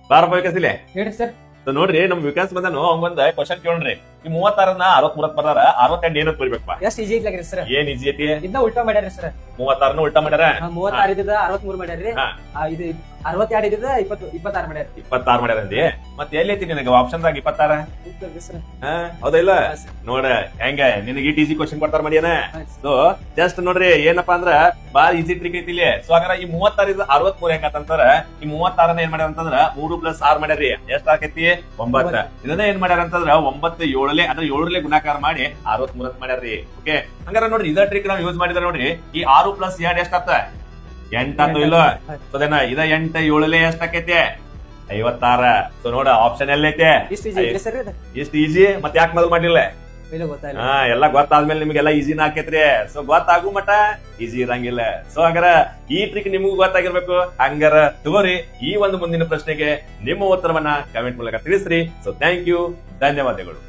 ಬಾರಪ್ಪ ವಿಕಾಸಿಲೆ ಹೇಳಿ ಸರ್. ನೋಡ್ರಿ ನಮ್ ವಿಕಾಸ್ ಬಂದನು ಅವಂಗೊಂದ್ ಕ್ವಶನ್ ಕೇಳ್ರಿ ಈ 36 63 ಬರ್ದಾರ 68 ಏನಂತ ಬರೀಬೇಕಪ್ಪ ಎಷ್ಟ್ ಈಜಿ ಐತ್ಲಾಗ್ರಿ ಸರ್. ಏನ್ ಈಜಿ ಐತಿ ಇದನ್ನ ಉಲ್ಟಾ ಮಾಡ್ಯಾರಿ ಸರ್. 36 ಉಲ್ಟಾ ಮಾಡ್ಯಾರ 36 ಇದ್ದ 63 ಮಾಡ್ಯಾರಿ. ಹಾ. ಇದು 62 ಇದ್ದ 26 ಮಾಡ್ಯಾರಿ. 26 ಮಾಡ್ಯಾರ ಅಂದಿ ಮತ್ತೆ ಎಲ್ಲಿ ಐತಿ ನಿನಗ ಆಪ್ಷನ್ ದಾಗ 26 ಸರ್. ಹೌದಾ ಇಲ್ಲ ಹಾ, ಸರ್. ನೋಡ ಹೆಂಗ ನಿನಗೆ ಈಟ್ ಈಜಿ ಕ್ವಶನ್ ಕೊಡ್ತಾರ ಮಾಡಿಯನ ಹಾ, ಸರ್. ಸೊ ಜಸ್ಟ್ ನೋಡ್ರಿ ಏನಪ್ಪಾ ಅಂದ್ರ ಬಾಳ ಈಜಿ ಟ್ರಿಕ್ ಐತಿ ಇಲ್ಲಿ. ಸೊ ಹಾಗಾರ ಈ 36 ಇದ್ದ 63 ಹೆಂಗಂತಾರ ಈ 36 ಏನ್ ಮಾಡ್ಯಾರ ಅಂತಂದ್ರ 3 + 6 ಮಾಡ್ಯಾರಿ ಎಷ್ಟ್ ಆಕೈತಿ 9. ಇದನ್ನ ಏನ್ ಮಾಡ್ಯಾರ ಅಂತಂದ್ರ 9 7 ಅಂದ್ರೆ 7 ಗುಣಾಕಾರ ಮಾಡಿ 63 ಅಂತ ಮಾಡ್ಯಾರ್ರಿ. ಓಕೆ ಹಂಗಾರ ನೋಡ್ರಿ ಇದ ಟ್ರಿಕ್ ನಾವ್ ಯೂಸ್ ಮಾಡಿದ್ರ ನೋಡ್ರಿ ಈ 6 + 2 ಎಷ್ಟಾತ 8 ಆತು ಇಲ್ಲ. ಸೊ ಅದೇನ ಇದ 8 7 ಎಷ್ಟ್ ಆಕೈತಿ 56. ಸೊ ನೋಡ ಆಪ್ಷನ್ ಎಲ್ಲೈತೆ ಇಷ್ಟ್ ಈಜಿ ಐತ್ರಿ ಸರ್ ಇದು. ಇಷ್ಟ ಈಜಿ ಮತ್ತೆ ಯಾಕೆ ಮೊದಲು ಮಾಡಿಲ್ಲ ಇಲ್ಲ ಗೊತ್ತಾಗಿಲ್ಲ. ಎಲ್ಲ ಗೊತ್ತಾದ್ಮೇಲೆ ನಿಮ್ಗೆಲ್ಲ ಈಜಿನ ಆಕೇತ್ರಿ. ಸೊ ಗೊತ್ತಾಗು ಮಟ ಈಜಿ ಇರಂಗಿಲ್ಲ. ಸೊ ಹಂಗಾರ ಈ ಟ್ರಿಕ್ ನಿಮಗೂ ಗೊತ್ತಾಗಿರ್ಬೇಕು. ಹಂಗಾರ ತಗೋರಿ ಈ ಒಂದು ಮುಂದಿನ ಪ್ರಶ್ನೆಗೆ ನಿಮ್ಮ ಉತ್ತರವನ್ನ ಕಮೆಂಟ್ ಮೂಲಕ ತಿಳಿಸ್ರಿ. ಸೊ ಥ್ಯಾಂಕ್ ಯು, ಧನ್ಯವಾದಗಳು.